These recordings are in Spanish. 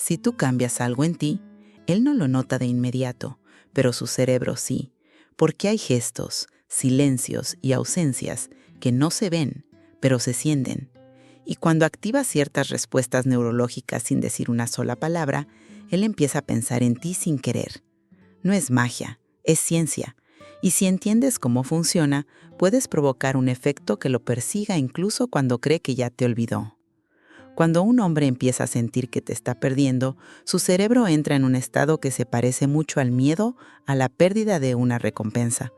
Si tú cambias algo en ti, él no lo nota de inmediato, pero su cerebro sí, porque hay gestos, silencios y ausencias que no se ven, pero se sienten. Y cuando activas ciertas respuestas neurológicas sin decir una sola palabra, él empieza a pensar en ti sin querer. No es magia, es ciencia. Y si entiendes cómo funciona, puedes provocar un efecto que lo persiga incluso cuando cree que ya te olvidó. Cuando un hombre empieza a sentir que te está perdiendo, su cerebro entra en un estado que se parece mucho al miedo a la pérdida de una recompensa.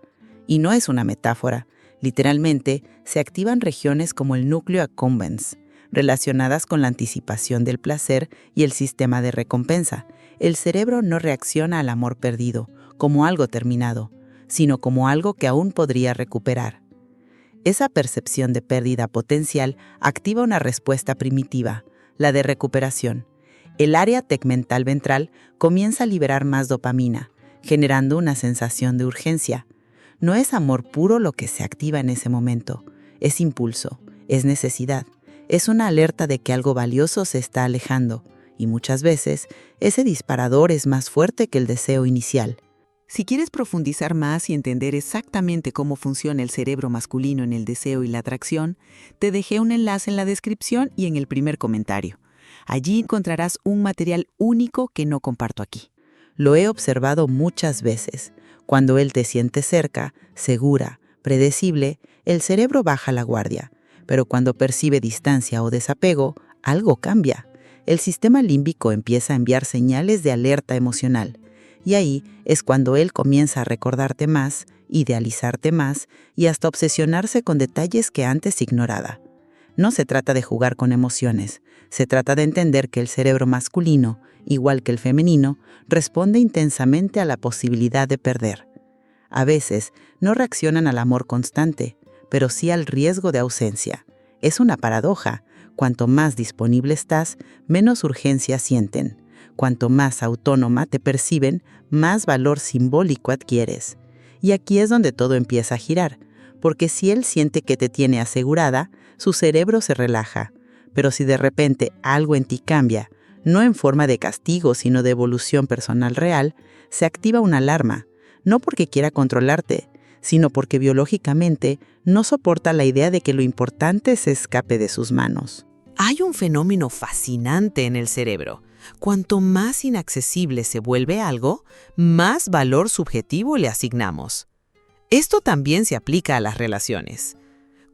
Y no es una metáfora. Literalmente, se activan regiones como el núcleo accumbens, relacionadas con la anticipación del placer y el sistema de recompensa. El cerebro no reacciona al amor perdido, como algo terminado, sino como algo que aún podría recuperar. Esa percepción de pérdida potencial activa una respuesta primitiva, la de recuperación. El área tegmental ventral comienza a liberar más dopamina, generando una sensación de urgencia. No es amor puro lo que se activa en ese momento, es impulso, es necesidad, es una alerta de que algo valioso se está alejando, y muchas veces ese disparador es más fuerte que el deseo inicial. Si quieres profundizar más y entender exactamente cómo funciona el cerebro masculino en el deseo y la atracción, te dejé un enlace en la descripción y en el primer comentario. Allí encontrarás un material único que no comparto aquí. Lo he observado muchas veces. Cuando él te siente cerca, segura, predecible, el cerebro baja la guardia. Pero cuando percibe distancia o desapego, algo cambia. El sistema límbico empieza a enviar señales de alerta emocional. Y ahí es cuando él comienza a recordarte más, idealizarte más y hasta obsesionarse con detalles que antes ignoraba. No se trata de jugar con emociones, se trata de entender que el cerebro masculino, igual que el femenino, responde intensamente a la posibilidad de perder. A veces no reaccionan al amor constante, pero sí al riesgo de ausencia. Es una paradoja. Cuanto más disponible estás, menos urgencia sienten. Cuanto más autónoma te perciben, más valor simbólico adquieres. Y aquí es donde todo empieza a girar, porque si él siente que te tiene asegurada, su cerebro se relaja. Pero si de repente algo en ti cambia, no en forma de castigo, sino de evolución personal real, se activa una alarma, no porque quiera controlarte, sino porque biológicamente no soporta la idea de que lo importante se escape de sus manos. Hay un fenómeno fascinante en el cerebro. Cuanto más inaccesible se vuelve algo, más valor subjetivo le asignamos. Esto también se aplica a las relaciones.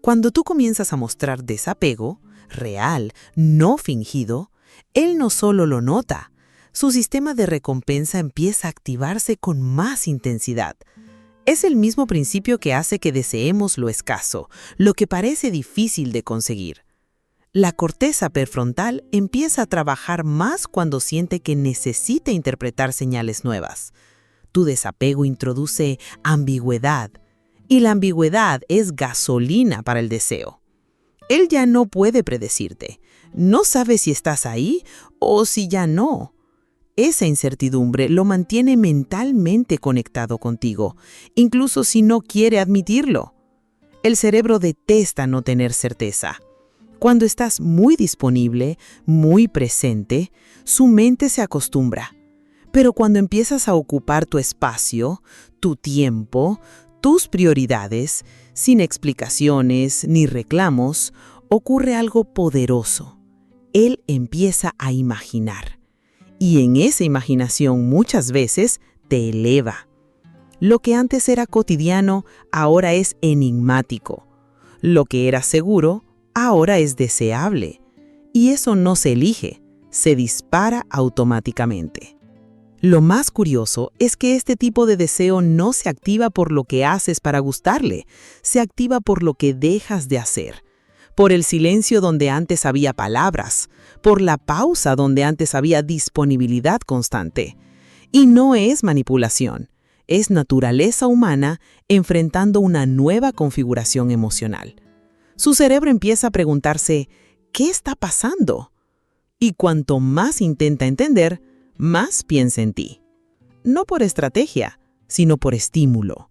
Cuando tú comienzas a mostrar desapego, real, no fingido, él no solo lo nota, su sistema de recompensa empieza a activarse con más intensidad. Es el mismo principio que hace que deseemos lo escaso, lo que parece difícil de conseguir. La corteza prefrontal empieza a trabajar más cuando siente que necesita interpretar señales nuevas. Tu desapego introduce ambigüedad, y la ambigüedad es gasolina para el deseo. Él ya no puede predecirte. No sabe si estás ahí o si ya no. Esa incertidumbre lo mantiene mentalmente conectado contigo, incluso si no quiere admitirlo. El cerebro detesta no tener certeza. Cuando estás muy disponible, muy presente, su mente se acostumbra. Pero cuando empiezas a ocupar tu espacio, tu tiempo, tus prioridades, sin explicaciones ni reclamos, ocurre algo poderoso. Él empieza a imaginar. Y en esa imaginación muchas veces te eleva. Lo que antes era cotidiano, ahora es enigmático. Lo que era seguro, ahora es deseable. Y eso no se elige, se dispara automáticamente. Lo más curioso es que este tipo de deseo no se activa por lo que haces para gustarle, se activa por lo que dejas de hacer. Por el silencio donde antes había palabras, por la pausa donde antes había disponibilidad constante. Y no es manipulación, es naturaleza humana enfrentando una nueva configuración emocional. Su cerebro empieza a preguntarse, ¿qué está pasando? Y cuanto más intenta entender, más piensa en ti. No por estrategia, sino por estímulo.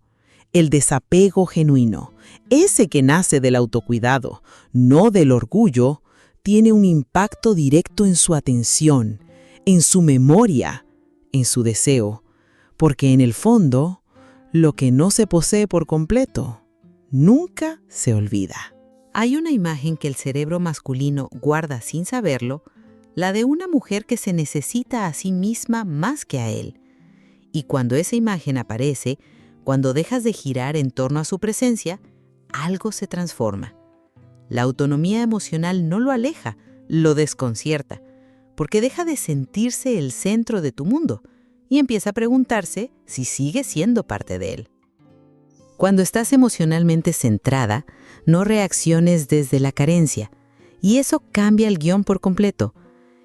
El desapego genuino, ese que nace del autocuidado, no del orgullo, tiene un impacto directo en su atención, en su memoria, en su deseo, porque en el fondo, lo que no se posee por completo nunca se olvida. Hay una imagen que el cerebro masculino guarda sin saberlo, la de una mujer que se necesita a sí misma más que a él. Y cuando esa imagen aparece, cuando dejas de girar en torno a su presencia, algo se transforma. La autonomía emocional no lo aleja, lo desconcierta, porque deja de sentirse el centro de tu mundo y empieza a preguntarse si sigue siendo parte de él. Cuando estás emocionalmente centrada, no reacciones desde la carencia, y eso cambia el guión por completo.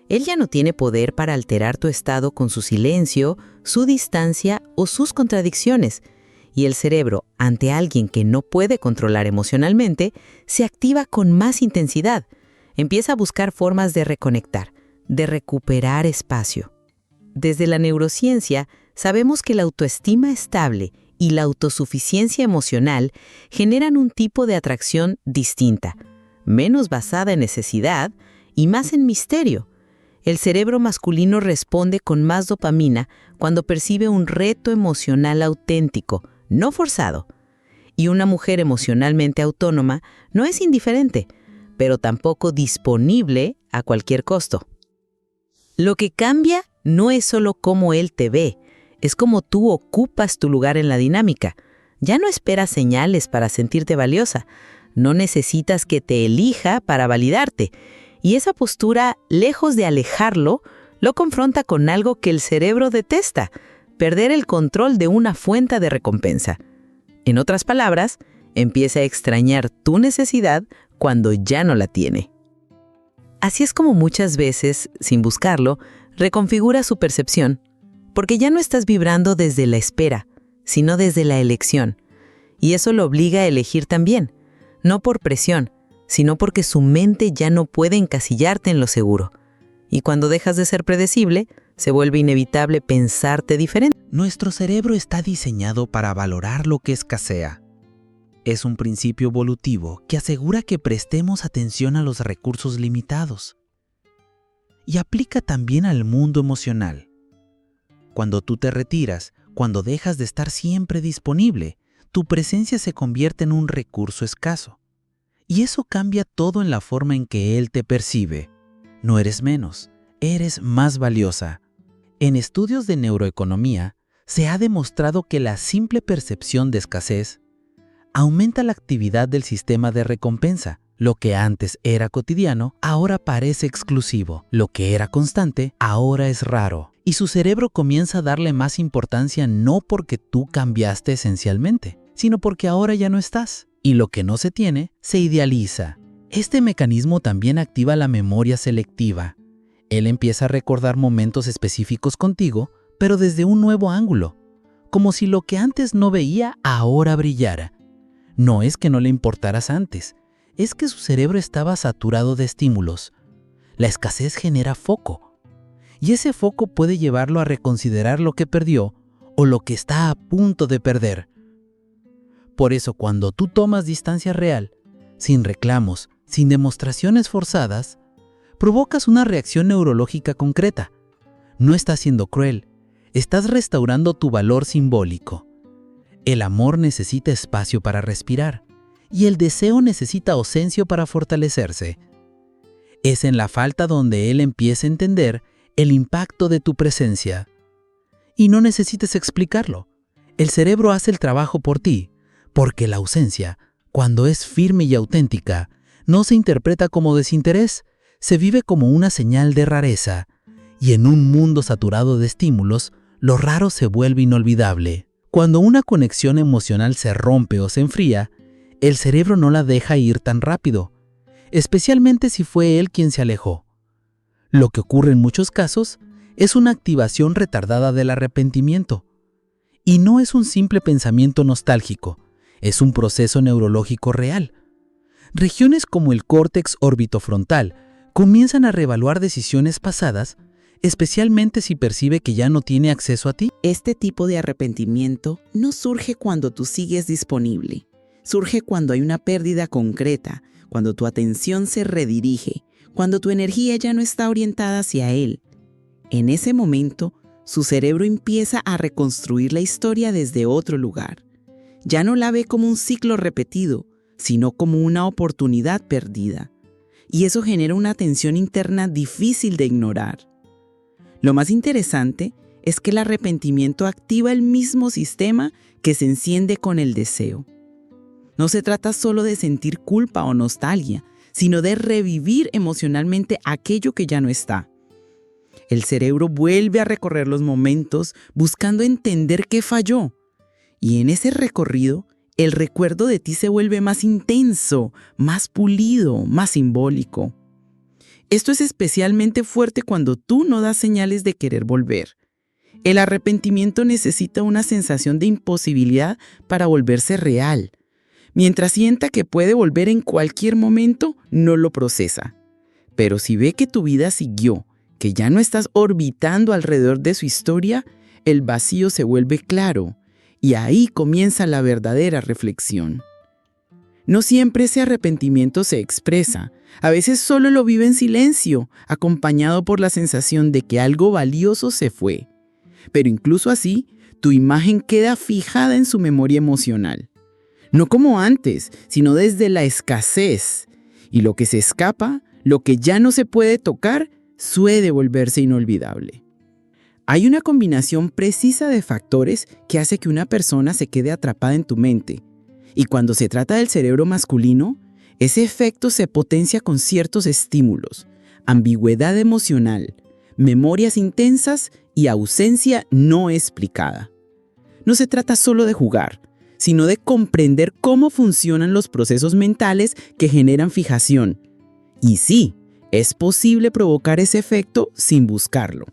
Él ya no tiene poder para alterar tu estado con su silencio, su distancia o sus contradicciones, y el cerebro, ante alguien que no puede controlar emocionalmente, se activa con más intensidad. Empieza a buscar formas de reconectar, de recuperar espacio. Desde la neurociencia, sabemos que la autoestima estable y la autosuficiencia emocional generan un tipo de atracción distinta, menos basada en necesidad y más en misterio. El cerebro masculino responde con más dopamina cuando percibe un reto emocional auténtico, no forzado. Y una mujer emocionalmente autónoma no es indiferente, pero tampoco disponible a cualquier costo. Lo que cambia no es solo cómo él te ve, es cómo tú ocupas tu lugar en la dinámica. Ya no esperas señales para sentirte valiosa, no necesitas que te elija para validarte. Y esa postura, lejos de alejarlo, lo confronta con algo que el cerebro detesta: perder el control de una fuente de recompensa. En otras palabras, empieza a extrañar tu necesidad cuando ya no la tiene. Así es como muchas veces, sin buscarlo, reconfigura su percepción, porque ya no estás vibrando desde la espera, sino desde la elección. Y eso lo obliga a elegir también, no por presión, sino porque su mente ya no puede encasillarte en lo seguro. Y cuando dejas de ser predecible, se vuelve inevitable pensarte diferente. Nuestro cerebro está diseñado para valorar lo que escasea. Es un principio evolutivo que asegura que prestemos atención a los recursos limitados. Y aplica también al mundo emocional. Cuando tú te retiras, cuando dejas de estar siempre disponible, tu presencia se convierte en un recurso escaso. Y eso cambia todo en la forma en que él te percibe. No eres menos, eres más valiosa. En estudios de neuroeconomía, se ha demostrado que la simple percepción de escasez aumenta la actividad del sistema de recompensa. Lo que antes era cotidiano, ahora parece exclusivo. Lo que era constante, ahora es raro. Y su cerebro comienza a darle más importancia no porque tú cambiaste esencialmente, sino porque ahora ya no estás. Y lo que no se tiene, se idealiza. Este mecanismo también activa la memoria selectiva. Él empieza a recordar momentos específicos contigo, pero desde un nuevo ángulo, como si lo que antes no veía ahora brillara. No es que no le importaras antes, es que su cerebro estaba saturado de estímulos. La escasez genera foco, y ese foco puede llevarlo a reconsiderar lo que perdió o lo que está a punto de perder. Por eso, cuando tú tomas distancia real, sin reclamos, sin demostraciones forzadas, provocas una reacción neurológica concreta. No estás siendo cruel, estás restaurando tu valor simbólico. El amor necesita espacio para respirar, y el deseo necesita ausencia para fortalecerse. Es en la falta donde él empieza a entender el impacto de tu presencia. Y no necesitas explicarlo. El cerebro hace el trabajo por ti, porque la ausencia, cuando es firme y auténtica, no se interpreta como desinterés, se vive como una señal de rareza. Y en un mundo saturado de estímulos, lo raro se vuelve inolvidable. Cuando una conexión emocional se rompe o se enfría, el cerebro no la deja ir tan rápido, especialmente si fue él quien se alejó. Lo que ocurre en muchos casos es una activación retardada del arrepentimiento. Y no es un simple pensamiento nostálgico, es un proceso neurológico real. Regiones como el córtex orbitofrontal comienzan a reevaluar decisiones pasadas, especialmente si percibe que ya no tiene acceso a ti. Este tipo de arrepentimiento no surge cuando tú sigues disponible. Surge cuando hay una pérdida concreta, cuando tu atención se redirige, cuando tu energía ya no está orientada hacia él. En ese momento, su cerebro empieza a reconstruir la historia desde otro lugar. Ya no la ve como un ciclo repetido, sino como una oportunidad perdida. Y eso genera una tensión interna difícil de ignorar. Lo más interesante es que el arrepentimiento activa el mismo sistema que se enciende con el deseo. No se trata solo de sentir culpa o nostalgia, sino de revivir emocionalmente aquello que ya no está. El cerebro vuelve a recorrer los momentos buscando entender qué falló. Y en ese recorrido, el recuerdo de ti se vuelve más intenso, más pulido, más simbólico. Esto es especialmente fuerte cuando tú no das señales de querer volver. El arrepentimiento necesita una sensación de imposibilidad para volverse real. Mientras sienta que puede volver en cualquier momento, no lo procesa. Pero si ve que tu vida siguió, que ya no estás orbitando alrededor de su historia, el vacío se vuelve claro. Y ahí comienza la verdadera reflexión. No siempre ese arrepentimiento se expresa. A veces solo lo vive en silencio, acompañado por la sensación de que algo valioso se fue. Pero incluso así, tu imagen queda fijada en su memoria emocional. No como antes, sino desde la escasez. Y lo que se escapa, lo que ya no se puede tocar, suele volverse inolvidable. Hay una combinación precisa de factores que hace que una persona se quede atrapada en tu mente. Y cuando se trata del cerebro masculino, ese efecto se potencia con ciertos estímulos, ambigüedad emocional, memorias intensas y ausencia no explicada. No se trata solo de jugar, sino de comprender cómo funcionan los procesos mentales que generan fijación. Y sí, es posible provocar ese efecto sin buscarlo.